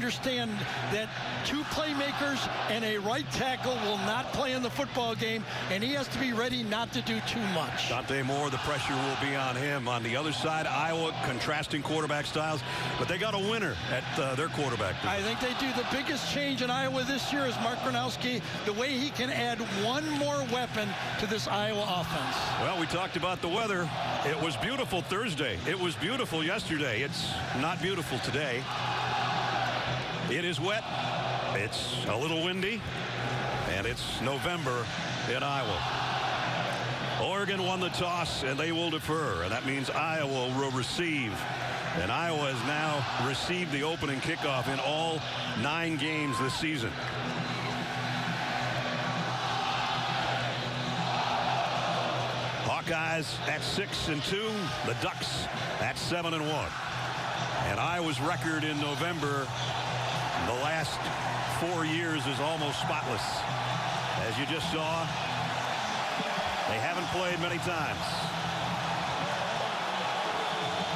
understand that two playmakers and a right tackle will not play in the football game, and he has to be ready not to do too much. Dante Moore, the pressure will be on him. On the other side, Iowa, contrasting quarterback styles, but they got a winner at their quarterback. I think they do. The biggest change in Iowa this year is Mark Gronowski, the way he can add one more weapon to this Iowa offense. Well, we talked about the weather. It was beautiful Thursday. It was beautiful yesterday. It's not beautiful today. It is wet. It's a little windy. And it's November in Iowa. Oregon won the toss, and they will defer. And that means Iowa will receive. And Iowa has now received the opening kickoff in all 9 games this season. Hawkeyes at 6-2. The Ducks at 7-1. And Iowa's record in November the last 4 years is almost spotless. As you just saw, they haven't played many times.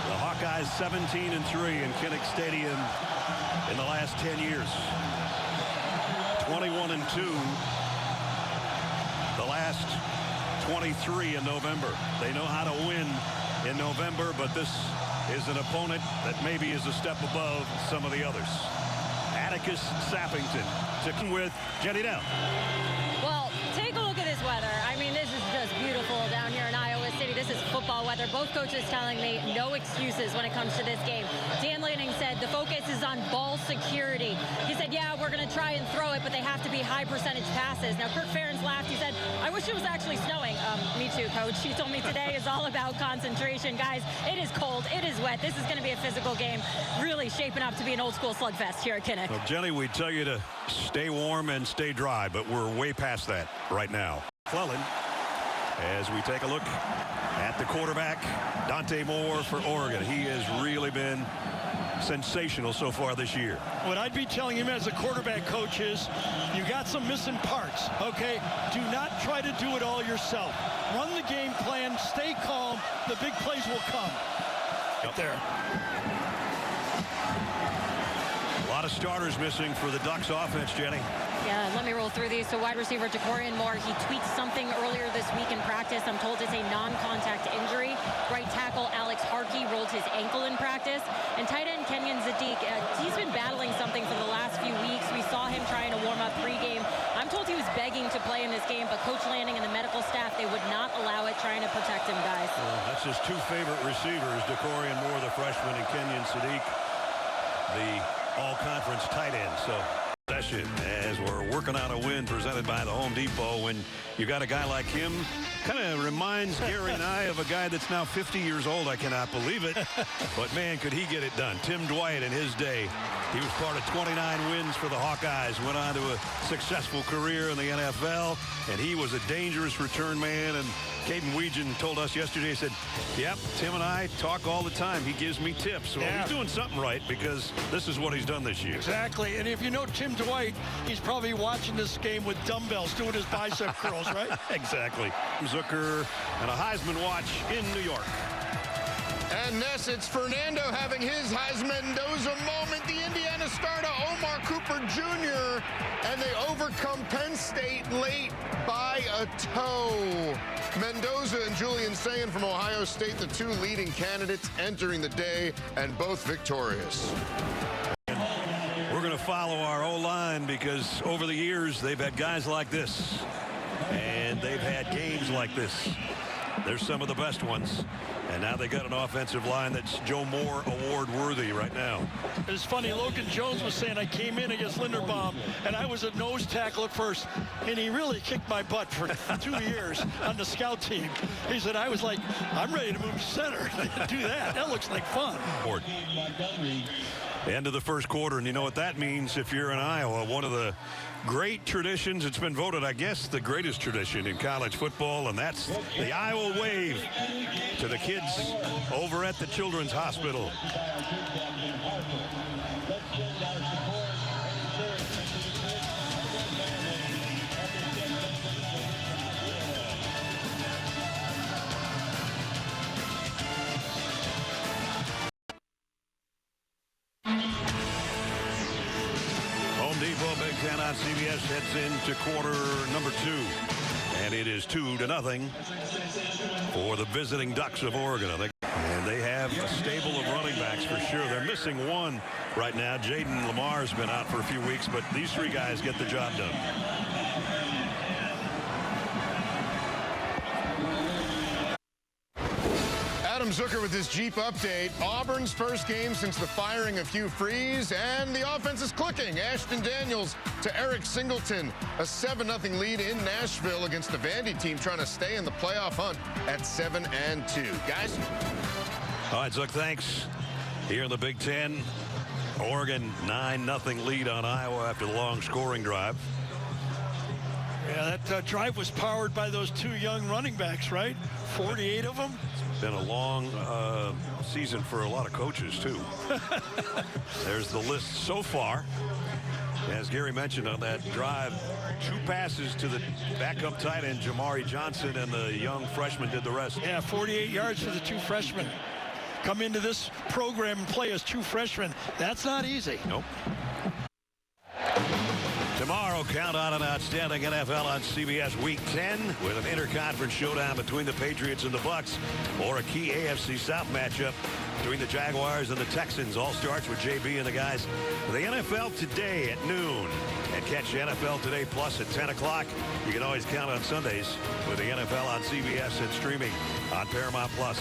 The Hawkeyes 17-3 in Kinnick Stadium in the last 10 years. 21-2 the last 23 in November. They know how to win in November, but this is an opponent that maybe is a step above some of the others. Atticus Sappington sticking with Jenny Down. Well, take a look at this weather. I mean, this is just beautiful down here in Iowa City. This is football weather. Both coaches telling me no excuses when it comes to this game. Dan Lanning said the focus is on ball security. He said, yeah, we're going to try and throw it, but they have to be high percentage passes. Now, Kirk Ferentz laughed. He said, I wish it was actually snowing. Me too, Coach. He told me today is all about concentration. Guys, it is cold. It is wet. This is going to be a physical game. Really shaping up to be an old school slugfest here at Kinnick. Well, Jenny, we tell you to stay warm and stay dry, but we're way past that right now. McClellan, as we take a look at the quarterback, Dante Moore for Oregon. He has really been sensational so far this year. What I'd be telling him as a quarterback coach is you got some missing parts, okay? Do not try to do it all yourself. Run the game plan, stay calm, the big plays will come. Up there. A lot of starters missing for the Ducks offense, Jenny. Yeah, let me roll through these. So wide receiver Jacorian Moore, he tweaked something earlier this week in practice. I'm told it's a non-contact injury. Right tackle Alex Harkey rolled his ankle in practice. And tight end Kenyon Zadik, he's been battling something for the last few weeks. We saw him trying to warm up pregame. I'm told he was begging to play in this game, but Coach Lanning and the medical staff, they would not allow it, trying to protect him, guys. Well, that's his 2 favorite receivers, Jacorian Moore, the freshman, and Kenyon Zadik, the all-conference tight end. So session as we're working on a win presented by the Home Depot. When you got a guy like him, kind of reminds Gary and I of a guy that's now 50 years old. I cannot believe it, but man, could he get it done. Tim Dwight in his day, he was part of 29 wins for the Hawkeyes, went on to a successful career in the NFL, and he was a dangerous return man. And Caden Weegan told us yesterday, he said, yep, Tim and I talk all the time. He gives me tips. Well, he's doing something right, because this is what he's done this year. Exactly. And if you know Tim Dwight, he's probably watching this game with dumbbells, doing his bicep curls, right? Exactly. Zucker and a Heisman watch in New York. And Ness, it's Fernando having his Heisman Mendoza moment. The Indiana starter, Omar Cooper Jr., and they overcome Penn State late by a toe. Mendoza and Julian Sayin from Ohio State, the 2 leading candidates entering the day, and both victorious. We're going to follow our O-line, because over the years they've had guys like this, and they've had games like this. They're some of the best ones. And now they got an offensive line that's Joe Moore award worthy right now. It's funny, Logan Jones was saying I came in against Linderbaum and I was a nose tackle at first, and he really kicked my butt for 2 years on the scout team. He said, I was like, I'm ready to move to center. Do that. That looks like fun. End of the first quarter, and you know what that means if you're in Iowa. One of the great traditions. It's been voted, I guess, the greatest tradition in college football, and that's the Iowa wave to the kids over at the Children's Hospital. Home Depot Big Ten on CBS heads into quarter number 2. And it is 2-0 for the visiting Ducks of Oregon. And they have a stable of running backs for sure. They're missing one right now. Jaden Lamar's been out for a few weeks, but these 3 guys get the job done. Adam Zucker with his Jeep update. Auburn's first game since the firing of Hugh Freeze, and the offense is clicking. Ashton Daniels to Eric Singleton. A 7-0 lead in Nashville against the Vandy team trying to stay in the playoff hunt at 7-2. Guys? All right, Zuck, thanks. Here in the Big Ten, Oregon 9-0 lead on Iowa after the long scoring drive. Yeah, that drive was powered by those 2 young running backs, right? 48 of them. Been a long season for a lot of coaches, too. There's the list so far. As Gary mentioned on that drive, 2 passes to the backup tight end, Jamari Johnson, and the young freshman did the rest. Yeah, 48 yards for the 2 freshmen. Come into this program and play as 2 freshmen. That's not easy. Nope. Tomorrow, count on an outstanding NFL on CBS Week 10 with an interconference showdown between the Patriots and the Bucs, or a key AFC South matchup between the Jaguars and the Texans. All starts with JB and the guys. The NFL Today at noon. And catch NFL Today Plus at 10 o'clock. You can always count on Sundays with the NFL on CBS and streaming on Paramount Plus.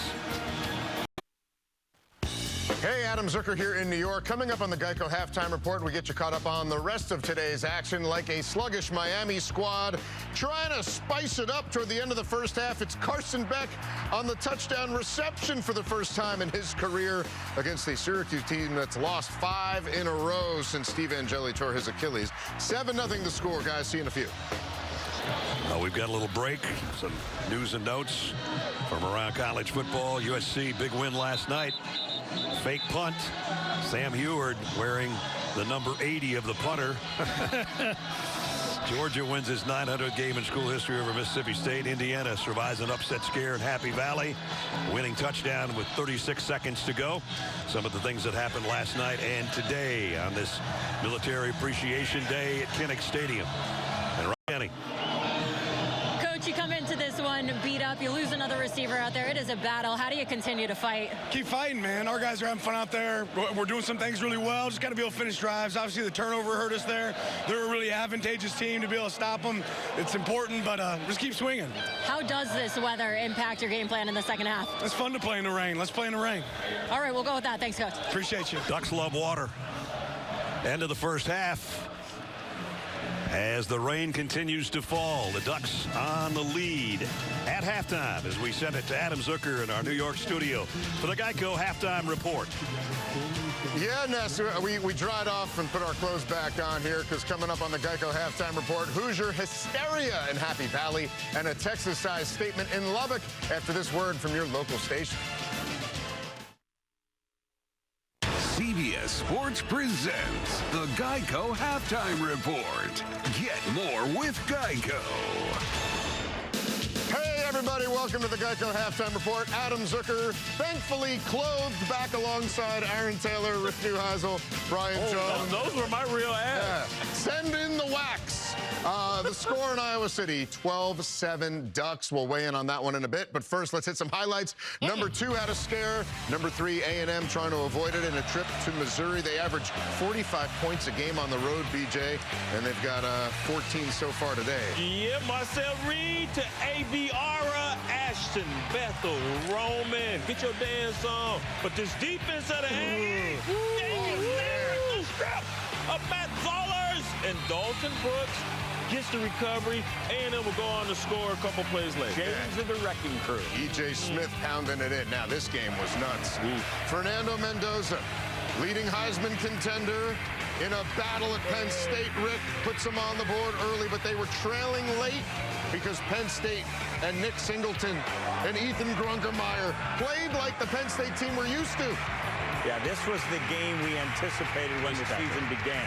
Hey, Adam Zucker here in New York. Coming up on the Geico Halftime Report, we get you caught up on the rest of today's action. Like a sluggish Miami squad trying to spice it up toward the end of the first half. It's Carson Beck on the touchdown reception for the first time in his career against the Syracuse team that's lost 5 in a row since Steve Angeli tore his Achilles. 7-0 the score, guys. See you in a few. We've got a little break. Some news and notes from around college football. USC, big win last night. Fake punt. Sam Heward wearing the number 80 of the punter. Georgia wins his 900th game in school history over Mississippi State. Indiana survives an upset scare in Happy Valley. Winning touchdown with 36 seconds to go. Some of the things that happened last night and today on this Military Appreciation Day at Kinnick Stadium. And Ryan, You come into this one beat up. You lose another receiver out there. It is a battle. How do you continue to fight? Keep fighting, man. Our guys are having fun out there. We're doing some things really well. Just got to be able to finish drives. Obviously, the turnover hurt us there. They're a really advantageous team to be able to stop them. It's important, but just keep swinging. How does this weather impact your game plan in the second half? It's fun to play in the rain. Let's play in the rain. All right, we'll go with that. Thanks, Coach. Appreciate you. Ducks love water. End of the first half. As the rain continues to fall, the Ducks on the lead at halftime as we send it to Adam Zucker in our New York studio for the Geico Halftime Report. Yeah, Ness, we dried off and put our clothes back on here because coming up on the Geico Halftime Report, Hoosier hysteria in Happy Valley and a Texas-sized statement in Lubbock after this word from your local station. CBS Sports presents the Geico Halftime Report. Get more with Geico. Hey, everybody. Welcome to the Geico Halftime Report. Adam Zucker, thankfully clothed back alongside Aaron Taylor, Rick Neuheisel, Brian Jones. Those were my real ads. Yeah. Send in the wax. The score in Iowa City, 12-7 Ducks. We'll weigh in on that one in a bit. But first, let's hit some highlights. Number 2 had a scare. Number 3, A&M trying to avoid it in a trip to Missouri. They average 45 points a game on the road, BJ, and they've got 14 so far today. Yeah, Marcel Reed to A.B. Ara, Ashton, Bethel, Roman. Get your dance on. But this defense of the Aggies, Matt Zollers and Dalton Brooks gets the recovery, and then will go on to score a couple plays later. James and the wrecking crew. E.J. Smith pounding it in. Now, this game was nuts. Fernando Mendoza, leading Heisman contender in a battle at Penn State. Rick puts them on the board early, but they were trailing late because Penn State and Nick Singleton and Ethan Grunkermeyer played like the Penn State team we're used to. Yeah, this was the game we anticipated when the season began.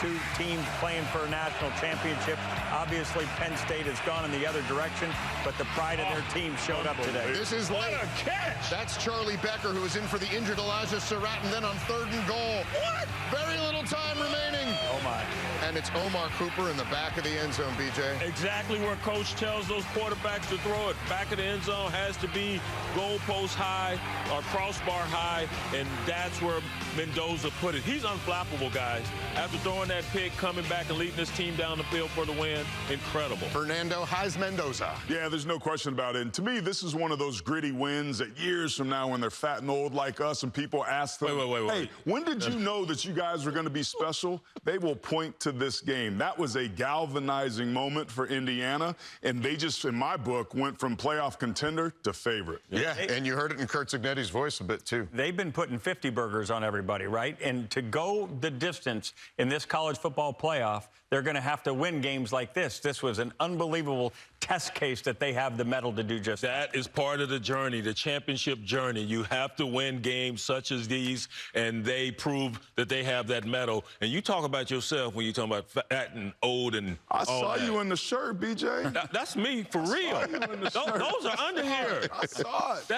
2 teams playing for a national championship. Obviously, Penn State has gone in the other direction, but the pride of their team showed up today. This is late. What a catch! That's Charlie Becker, who was in for the injured Elijah Surratt, and then on 3rd and goal. What? Very little time remaining. Oh, my. And and it's Omar Cooper in the back of the end zone, BJ. Exactly where Coach tells those quarterbacks to throw it. Back of the end zone has to be goalpost high or crossbar high, and that's where Mendoza put it. He's unflappable, guys. After throwing that pick, coming back and leading this team down the field for the win, incredible. Fernando Mendoza. Yeah, there's no question about it. And to me, this is one of those gritty wins that years from now when they're fat and old like us and people ask them, wait. hey, when did you know that you guys were going to be special? They will point to this game. That was a galvanizing moment for Indiana, and they just, in my book, went from playoff contender to favorite. Yeah, and you heard it in Kurt Zignetti's voice a bit, too. They've been putting 50 burgers on everybody, right? And to go the distance in this college football playoff, they're going to have to win games like this. This was an unbelievable test case that they have the mettle to do just that. That is part of the journey, the championship journey. You have to win games such as these, and they prove that they have that mettle. And you talk about yourself when you talk about fat and old and I saw you in the shirt, BJ. That's me, for real. Those are under here. I saw it.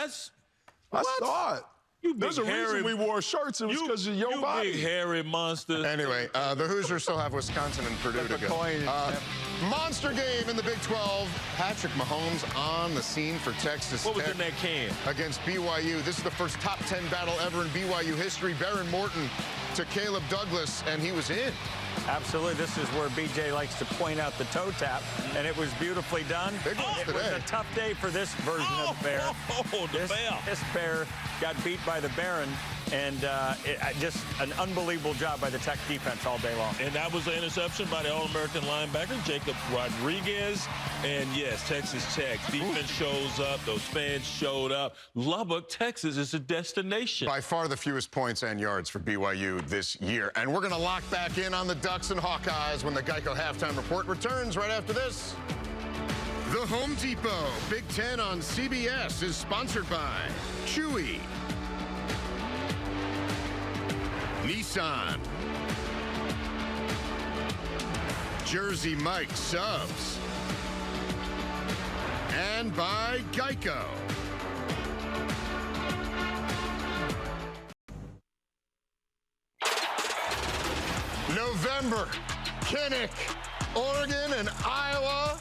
I saw it. There's a reason we wore shirts. It was because of your body. Big hairy monster. Anyway, the Hoosiers still have Wisconsin and Purdue to go. Monster game in the Big 12. Patrick Mahomes on the scene for Texas What was Tech in that can? against BYU. This is the first top 10 battle ever in BYU history. Baron Morton to Caleb Douglas, and he was in. Absolutely. This is where BJ likes to point out the toe tap, and it was beautifully done. Big ones It was today. a tough day for this version of the Bear. This Bear got beat by the Baron, and just an unbelievable job by the Tech defense all day long. And that was an interception by the All-American linebacker, Jacob Rodriguez. And yes, Texas Tech defense shows up. Those fans showed up. Lubbock, Texas is a destination. By far the fewest points and yards for BYU this year. And we're going to lock back in on the Ducks and Hawkeyes when the Geico Halftime Report returns right after this. The Home Depot Big Ten on CBS is sponsored by Chewy, Nissan, Jersey Mike Subs, and by Geico. November, Kinnick, Oregon, and Iowa.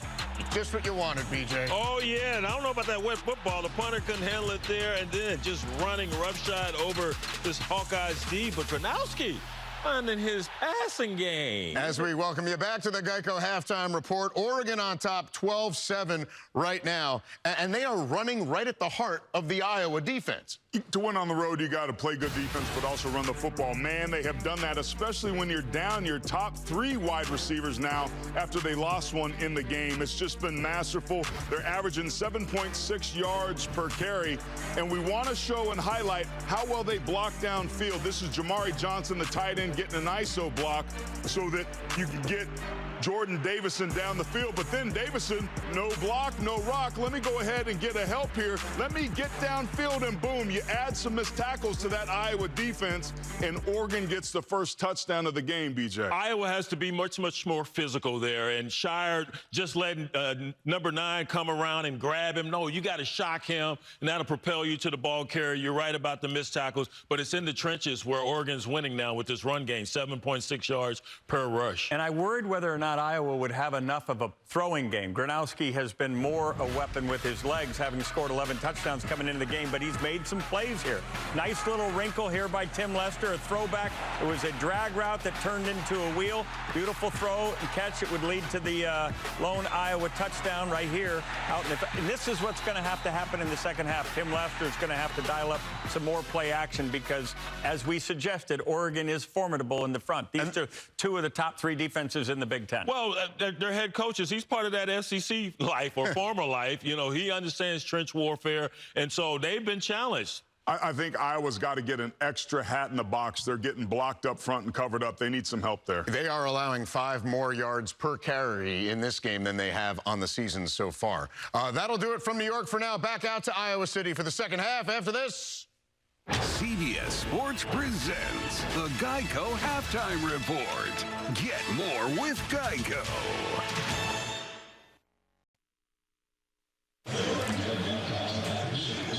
Just what you wanted, BJ. Oh, yeah, and I don't know about that wet football. The punter couldn't handle it there, and then just running roughshod over this Hawkeyes D. But Gronowski finding his passing game. As we welcome you back to the Geico Halftime Report, Oregon on top 12-7 right now, and they are running right at the heart of the Iowa defense. To win on the road, you got to play good defense, but also run the football. Man, they have done that, especially when you're down your top 3 wide receivers now after they lost one in the game. It's just been masterful. They're averaging 7.6 yards per carry, and we want to show and highlight how well they block downfield. This is Jamari Johnson, the tight end, getting an ISO block so that you can get Jordan Davison down the field, but then Davison, no block, no rock. Let me go ahead and get a help here. Let me get downfield, and boom, you add some missed tackles to that Iowa defense, and Oregon gets the first touchdown of the game, BJ. Iowa has to be much, much more physical there, and Shire just letting number 9 come around and grab him. No, you got to shock him, and that'll propel you to the ball carrier. You're right about the missed tackles, but it's in the trenches where Oregon's winning now with this run game, 7.6 yards per rush. And I worried whether or not Iowa would have enough of a throwing game. Gronowski has been more a weapon with his legs, having scored 11 touchdowns coming into the game, but he's made some plays here. Nice little wrinkle here by Tim Lester, a throwback. It was a drag route that turned into a wheel. Beautiful throw and catch. It would lead to the lone Iowa touchdown right here. And this is what's going to have to happen in the second half. Tim Lester is going to have to dial up some more play action because, as we suggested, Oregon is formidable in the front. These are 2 of the top 3 defenses in the Big Ten. Well, their head coaches, he's part of that SEC life or former life. You know, he understands trench warfare, and so they've been challenged. I think Iowa's got to get an extra hat in the box. They're getting blocked up front and covered up. They need some help there. They are allowing 5 more yards per carry in this game than they have on the season so far. That'll do it from New York for now. Back out to Iowa City for the second half after this. CBS Sports presents the Geico Halftime Report. Get more with Geico.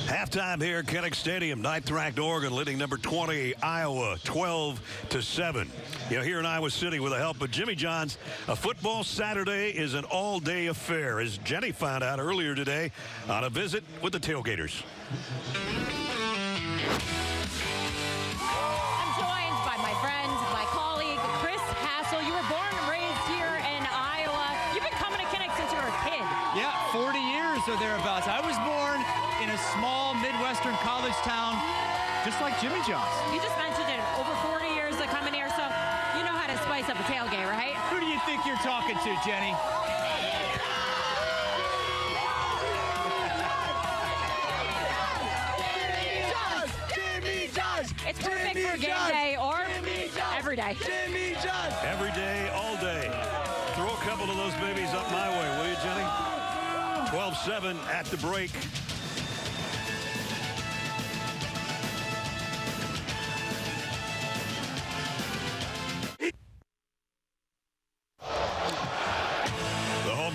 Halftime halftime here at Kinnick Stadium. 9th-ranked Oregon leading number 20, Iowa, 12-7. You know, here in Iowa City with the help of Jimmy John's, a football Saturday is an all-day affair, as Jenny found out earlier today on a visit with the tailgaters. I'm joined by my friend, my colleague, Chris Hassel. You were born and raised here in Iowa. You've been coming to Kinnick since you were a kid. Yeah, 40 years or thereabouts. I was born in a small Midwestern college town, just like Jimmy John's. You just mentioned it. Over 40 years of coming here, so you know how to spice up a tailgate, right? Who do you think you're talking to, Jenny? It's perfect for game day or every day. Every day, all day. Throw a couple of those babies up my way, will you, Jenny? 12-7 at the break.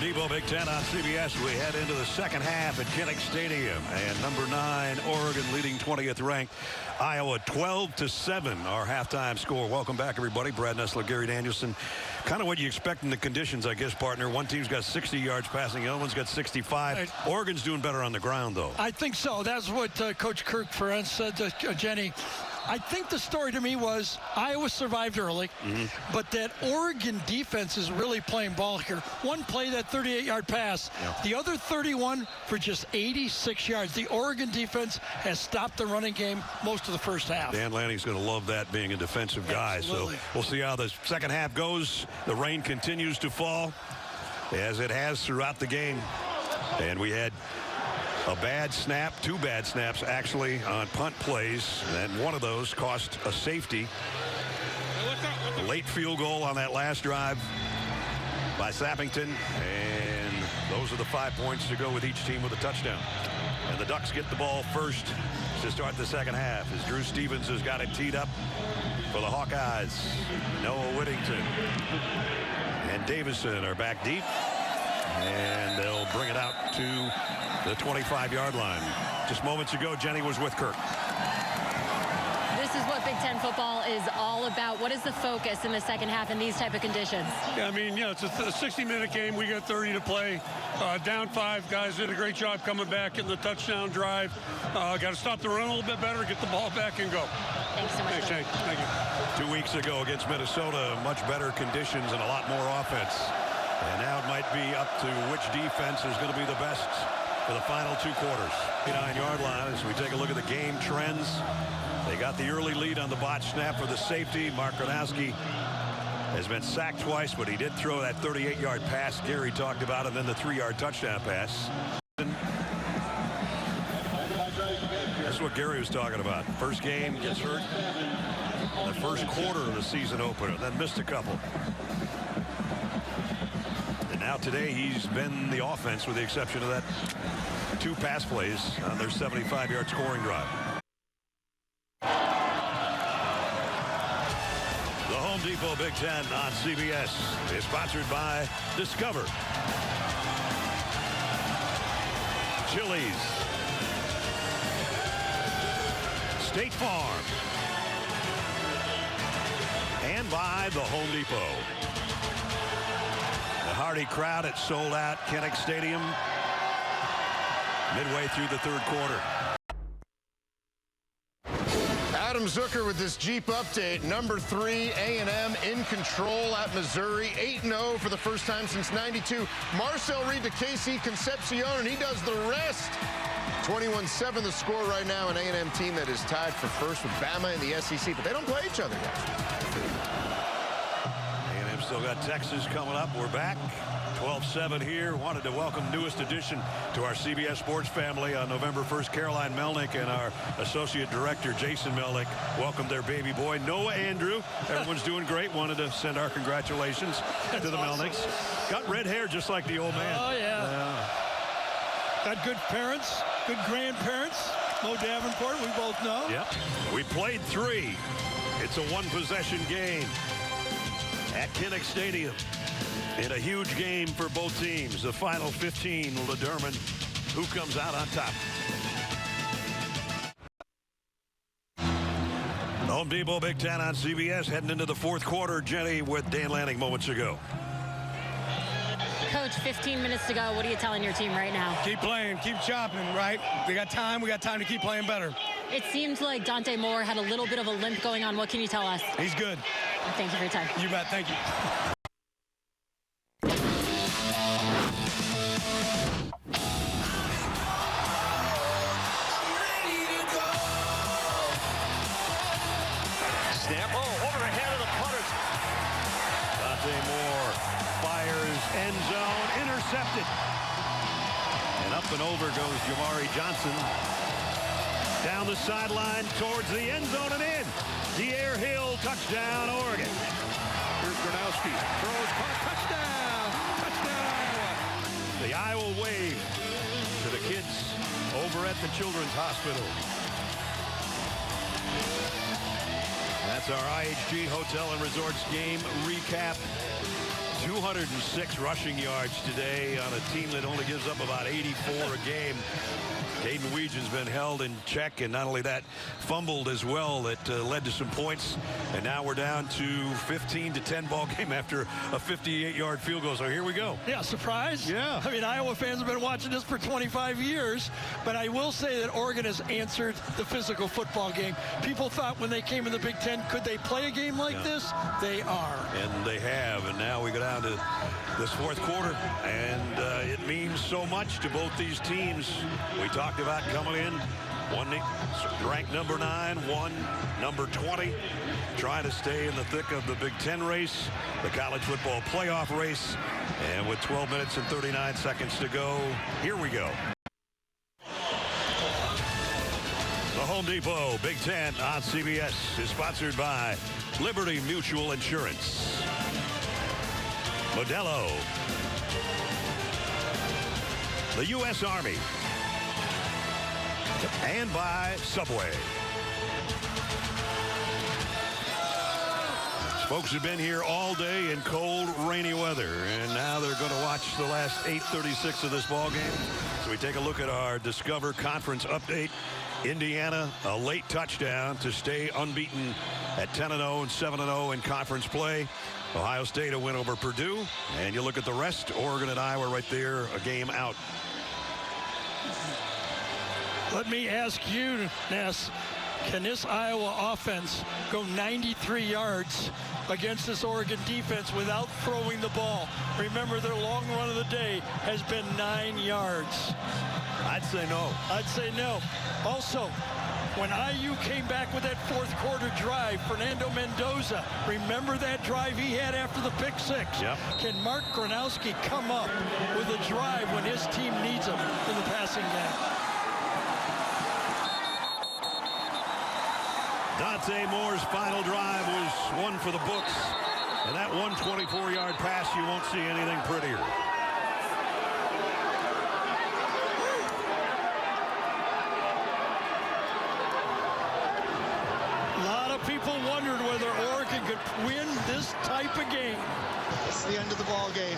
Depot Big Ten on CBS. We head into the second half at Kinnick Stadium, and number 9 Oregon leading 20th ranked Iowa 12-7, our halftime score. Welcome back, everybody. Brad Nessler, Gary Danielson. Kind of what you expect in the conditions, I guess, partner. One team's got 60 yards passing, the other one's got 65. Right. Oregon's doing better on the ground, though. I think so. That's what Coach Kirk Ferentz said to Jenny. I think the story to me was Iowa survived early, but that Oregon defense is really playing ball here. One play, that 38-yard pass. The other 31 for just 86 yards. The Oregon defense has stopped the running game most of the first half. Dan Lanning's going to love that, being a defensive guy. Absolutely. So we'll see how the second half goes. The rain continues to fall, as it has throughout the game. And we had a bad snap, 2 bad snaps actually on punt plays, and one of those cost a safety. A late field goal on that last drive by Sappington, and those are the 5 points to go with each team with a touchdown. And the Ducks get the ball first to start the second half, as Drew Stevens has got it teed up for the Hawkeyes. Noah Whittington and Davison are back deep, and they'll bring it out to the 25-yard line. Just moments ago, Jenny was with Kirk. This is what Big Ten football is all about. What is the focus in the second half in these type of conditions? Yeah, I mean, it's a 60-minute game. We got 30 to play. Down 5. Guys did a great job coming back in the touchdown drive. Got to stop the run a little bit better, get the ball back and go. Thanks so much. Thanks, Shane. Thank you. 2 weeks ago against Minnesota, much better conditions and a lot more offense. And now it might be up to which defense is going to be the best for the final 2 quarters. 9-yard line as we take a look at the game trends. They got the early lead on the botch snap for the safety. Mark Gronowski has been sacked twice, but he did throw that 38-yard pass Gary talked about, and then the 3-yard touchdown pass. That's what Gary was talking about. First game, gets hurt. The first quarter of the season opener, then missed a couple. Now today he's been the offense with the exception of that 2 pass plays on their 75-yard scoring drive. The Home Depot Big Ten on CBS is sponsored by Discover, Chili's, State Farm, and by the Home Depot. The hearty crowd at sold out Kinnick Stadium midway through the 3rd quarter. Adam Zucker with this Jeep update. Number 3, A&M in control at Missouri. 8-0 for the first time since '92. Marcel Reed to KC Concepcion, and he does the rest. 21-7 the score right now. An A&M team that is tied for first with Bama in the SEC, but they don't play each other yet. Still got Texas coming up. We're back. 12-7 here. Wanted to welcome newest addition to our CBS Sports family on November 1st, Caroline Melnick, and our Associate Director, Jason Melnick, welcomed their baby boy, Noah Andrew. Everyone's doing great. Wanted to send our congratulations to the Melnicks. Got red hair just like the old man. Oh, yeah. Got good parents, good grandparents. Mo Davenport, we both know. Yep. We played 3. It's a 1-possession game at Kinnick Stadium in a huge game for both teams. The final 15 will determine who comes out on top. Home Depot Big Ten on CBS, heading into the fourth quarter. Jenny with Dan Lanning moments ago. Coach, 15 minutes to go. What are you telling your team right now? Keep playing, keep chopping, right? We got time to keep playing better. It seems like Dante Moore had a little bit of a limp going on. What can you tell us? He's good. Thank you for your time. You bet, thank you. Snap, over the head of the putters. Dante Moore fires, end zone, intercepted. And up and over goes Jamari Johnson. Down the sideline towards the end zone and in. De'Air Hill, touchdown, Oregon. Here's Gronowski, throws, caught, touchdown, touchdown, Iowa. The Iowa wave to the kids over at the Children's Hospital. That's our IHG Hotel and Resorts game recap. 206 rushing yards today on a team that only gives up about 84 a game. Caden Weejan's been held in check, and not only that, fumbled as well. That led to some points, and now we're down to 15-10 ball game after a 58-yard field goal. So here we go. Yeah, surprise? Yeah. I mean, Iowa fans have been watching this for 25 years, but I will say that Oregon has answered the physical football game. People thought when they came in the Big Ten, could they play a game like this? They are. And they have, and now we go down to this fourth quarter, and it means so much to both these teams. We talked about coming in, one ranked number 9, one number 20, trying to stay in the thick of the Big Ten race, the college football playoff race, and with 12 minutes and 39 seconds to go, here we go. The Home Depot Big Ten on CBS is sponsored by Liberty Mutual Insurance, Modelo, the U.S. Army, and by Subway. Folks have been here all day in cold, rainy weather, and now they're going to watch the last 8:36 of this ball game. So we take a look at our Discover Conference update. Indiana, a late touchdown to stay unbeaten at 10-0 and 7-0 in conference play. Ohio State a win over Purdue, and you look at the rest, Oregon and Iowa right there, a game out. Let me ask you, Ness, can this Iowa offense go 93 yards against this Oregon defense without throwing the ball? Remember, their long run of the day has been 9 yards. I'd say no. I'd say no. Also, when IU came back with that fourth quarter drive, Fernando Mendoza, remember that drive he had after the pick six? Yep. Can Mark Gronowski come up with a drive when his team needs him in the passing game? Dante Moore's final drive was one for the books, and that 124-yard pass, you won't see anything prettier. A lot of people wondered whether Oregon could win this type of game. It's the end of the ball game.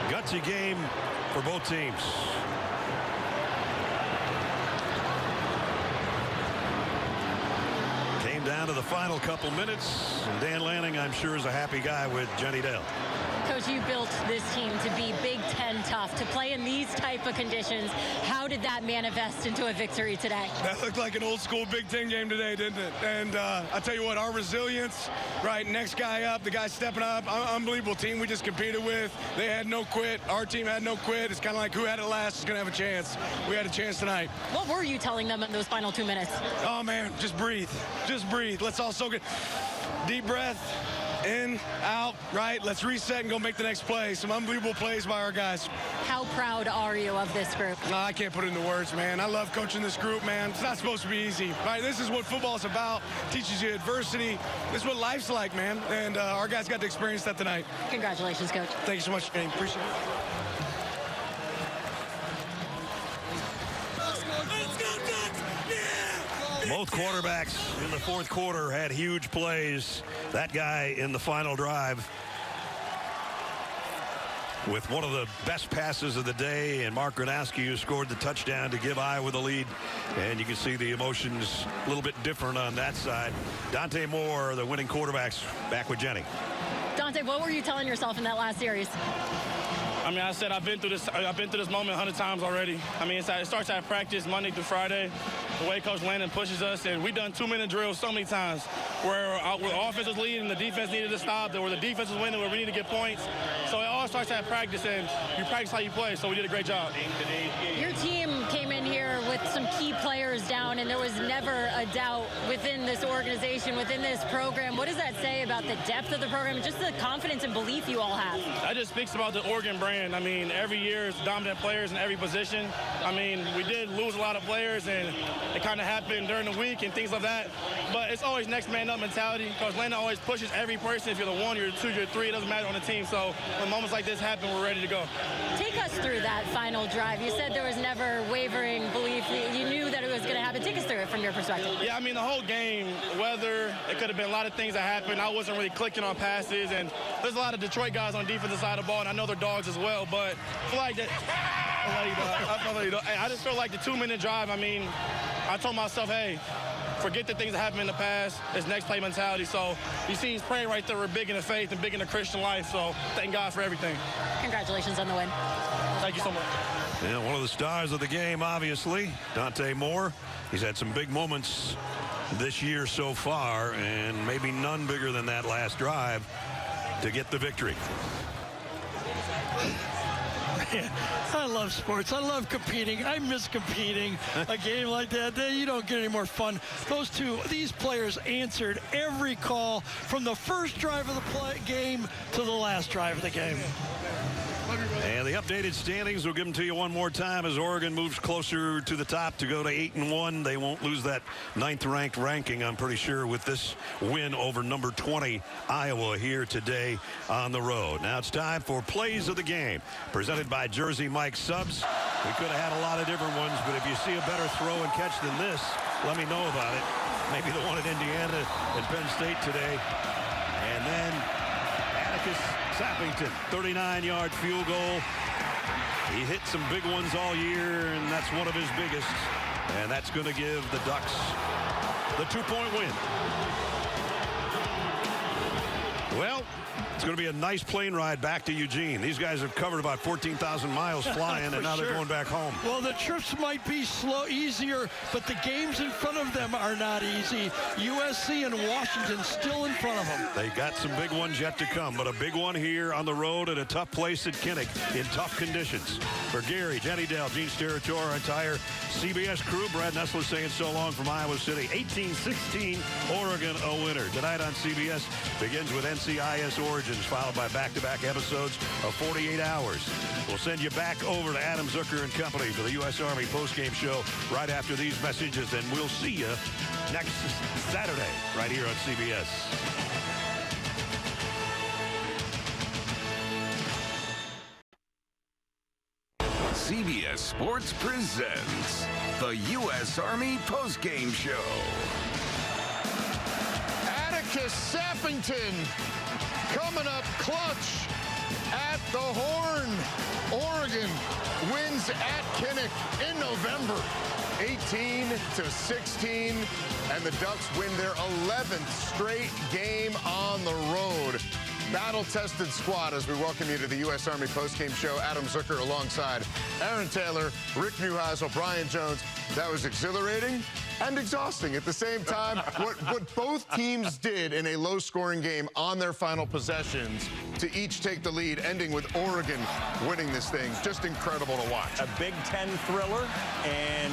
Gutsy game for both teams. Came down to the final couple minutes, and Dan Lanning, I'm sure, is a happy guy with Jenny Dale. Coach, you built this team to be Big Ten tough, to play in these type of conditions. How did that manifest into a victory today? That looked like an old school Big Ten game today, didn't it? And I tell you what, our resilience, right, next guy up, the guy stepping up, unbelievable team we just competed with. They had no quit. Our team had no quit. It's kind of like who had it last is going to have a chance. We had a chance tonight. What were you telling them in those final 2 minutes? Oh, man, just breathe. Just breathe. Let's all soak it. Deep breath. In, out, right. Let's reset and go make the next play. Some unbelievable plays by our guys. How proud are you of this group? No, I can't put it into words, man. I love coaching this group, man. It's not supposed to be easy, right? This is what football's about. Teaches you adversity. This is what life's like, man. And our guys got to experience that tonight. Congratulations, Coach. Thank you so much, Shane. Appreciate it. Both quarterbacks in the fourth quarter had huge plays. That guy in the final drive with one of the best passes of the day, and Mark Gronowski, who scored the touchdown to give Iowa the lead. And you can see the emotions a little bit different on that side. Dante Moore, the winning quarterbacks, back with Jenny. Dante, what were you telling yourself in that last series? I mean, I said I've been through this moment 100 times already. I mean, it starts at practice Monday through Friday. The way Coach Landon pushes us, and we've done 2-minute drills so many times where offense was leading, the defense needed to stop, where the defense was winning, where we need to get points. So it all starts at practice, and you practice how you play. So we did a great job. Your team came in here with some key players down, and there was never a doubt within this organization, within this program. What does that say about the depth of the program, and just the confidence and belief you all have? That just speaks about the Oregon brand. I mean, every year it's dominant players in every position. I mean, we did lose a lot of players, and it kind of happened during the week and things like that. But it's always next man up mentality. Coach Landon always pushes every person. If you're the 1, you're the 2, you're the 3, it doesn't matter on the team. So when moments like this happen, we're ready to go. Take us through that final drive. You said there was never wavering belief. You knew that it was going to happen. Take us through it from your perspective. Yeah, I mean, the whole game, weather, it could have been a lot of things that happened. I wasn't really clicking on passes, and there's a lot of Detroit guys on the defensive side of the ball, and I know they're dogs as well, but I feel like that. I just feel like the 2-minute drive, I mean, I told myself, hey, forget the things that happened in the past. It's next play mentality. So you see he's praying right there. We're big in the faith and big in the Christian life. So thank God for everything. Congratulations on the win. Thank you so much. Yeah, one of the stars of the game, obviously, Dante Moore. He's had some big moments this year so far, and maybe none bigger than that last drive to get the victory. I love sports. I love competing. I miss competing. A game like that, you don't get any more fun. These players answered every call from the first drive of the game to the last drive of the game. And the updated standings, we'll give them to you one more time as Oregon moves closer to the top to go to 8-1. They won't lose that 9th-ranked ranking, I'm pretty sure, with this win over number 20 Iowa here today on the road. Now it's time for Plays of the Game, presented by Jersey Mike Subs. We could have had a lot of different ones, but if you see a better throw and catch than this, let me know about it. Maybe the one at Indiana and Penn State today. And then Atticus Sappington, 39-yard field goal. He hit some big ones all year, and that's one of his biggest. And that's going to give the Ducks the 2-point win. Well, it's going to be a nice plane ride back to Eugene. These guys have covered about 14,000 miles flying, and now they're going back home. Well, the trips might be easier, but the games in front of them are not easy. USC and Washington still in front of them. They got some big ones yet to come, but a big one here on the road at a tough place at Kinnick in tough conditions. For Gary, Jenny Dell, Gene Steratore, our entire CBS crew, Brad Nessler saying so long from Iowa City. 18-16, Oregon a winner. Tonight on CBS begins with NCAAF Origins, followed by back-to-back episodes of 48 Hours. We'll send you back over to Adam Zucker and company for the U.S. Army postgame show right after these messages, and we'll see you next Saturday right here on CBS. CBS Sports presents the U.S. Army postgame show. Atticus Sappington coming up clutch at the horn. Oregon wins at Kinnick in November, 18-16, and the Ducks win their 11th straight game on the road. Battle-tested squad as we welcome you to the U.S. Army postgame show. Adam Zucker alongside Aaron Taylor, Rick Neuheisel, Brian Jones. That was exhilarating and exhausting at the same time. What both teams did in a low-scoring game on their final possessions to each take the lead, ending with Oregon winning this thing. Just incredible to watch. A Big Ten thriller and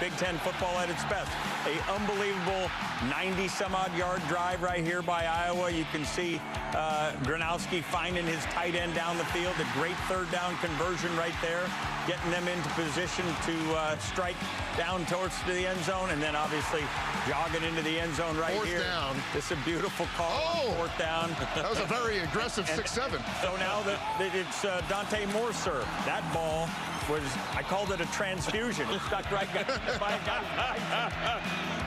Big Ten football at its best. A unbelievable 90-some-odd yard drive right here by Iowa. You can see Gronowski finding his tight end down the field. A great third down conversion right there, getting them into position to strike down towards the end zone, and then obviously jogging into the end zone right here. Fourth down. It's a beautiful call. Oh! Fourth down. That was a very aggressive 6-7. So now that it's Dante Moore serve. That ball was, I called it a transfusion. Stuck right by a guy.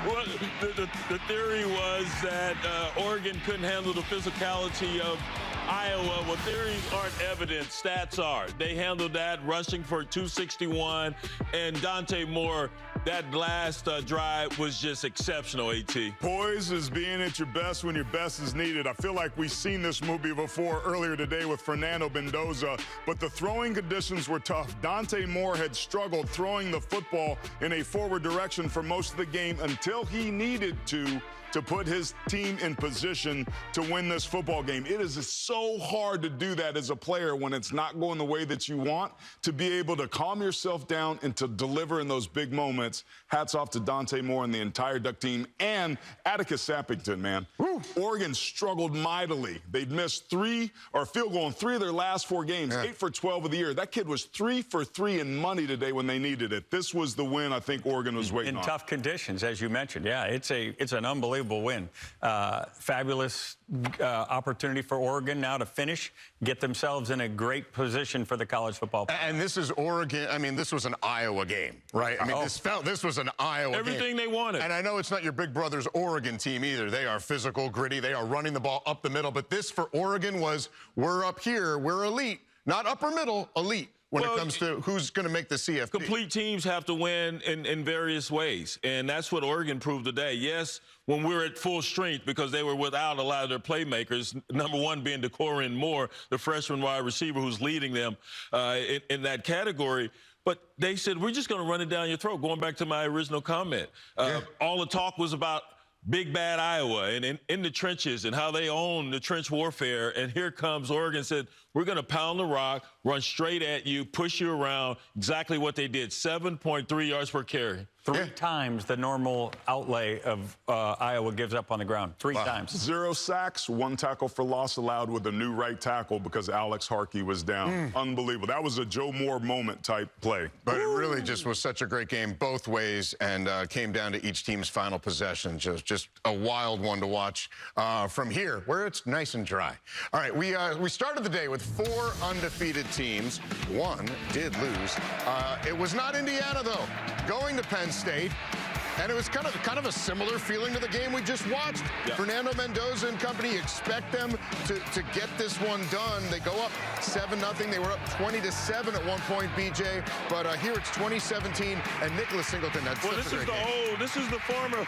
Well, the theory was that Oregon couldn't handle the physicality of Iowa. Well, theories aren't evident. Stats are. They handled that, rushing for 261. And Dante Moore, that last drive was just exceptional, AT. Poise is being at your best when your best is needed. I feel like we've seen this movie before earlier today with Fernando Mendoza, but the throwing conditions were tough. Dante Moore had struggled throwing the football in a forward direction for most of the game until he needed to put his team in position to win this football game. It is so hard to do that as a player when it's not going the way that you want, to be able to calm yourself down and to deliver in those big moments. Hats off to Dante Moore and the entire Duck team and Atticus Sappington, man. Woo. Oregon struggled mightily. They'd missed field goal in 3 of their last 4 games, 8 for 12 of the year. That kid was 3 for 3 in money today when they needed it. This was the win I think Oregon was waiting on. In tough conditions, as you mentioned. Yeah, it's an unbelievable win. Fabulous opportunity for Oregon now to finish, get themselves in a great position for the college football. And this is Oregon. I mean, this was an Iowa game, right? I mean, this was an Iowa Everything they wanted. And I know it's not your big brother's Oregon team either. They are physical, gritty. They are running the ball up the middle. But this for Oregon was, we're up here, we're elite, not upper middle, elite. When it comes to who's going to make the CFP. Complete teams have to win in various ways, and that's what Oregon proved today. Yes, when we were at full strength, because they were without a lot of their playmakers, number one being Decorian Moore, the freshman wide receiver who's leading them in that category. But they said, we're just going to run it down your throat, going back to my original comment. All the talk was about big bad Iowa and in the trenches and how they own the trench warfare. And here comes Oregon, said, we're going to pound the rock, run straight at you, push you around. Exactly what they did. 7.3 yards per carry. 3 times the normal outlay of Iowa gives up on the ground. 3 times. 0 sacks, 1 tackle for loss allowed with a new right tackle because Alex Harkey was down. Unbelievable. That was a Joe Moore moment type play. But it really just was such a great game both ways, and came down to each team's final possession. Just a wild one to watch from here, where it's nice and dry. All right, we started the day with 4 undefeated teams. 1 did lose. It was not Indiana, though. Going to Penn State, and it was kind of a similar feeling to the game we just watched. Fernando Mendoza and company expect them to get this one done. They go up 7-0. They were up 20-7 at one point, BJ. But here it's 2017, and Nicholas Singleton had such a great game. This is the former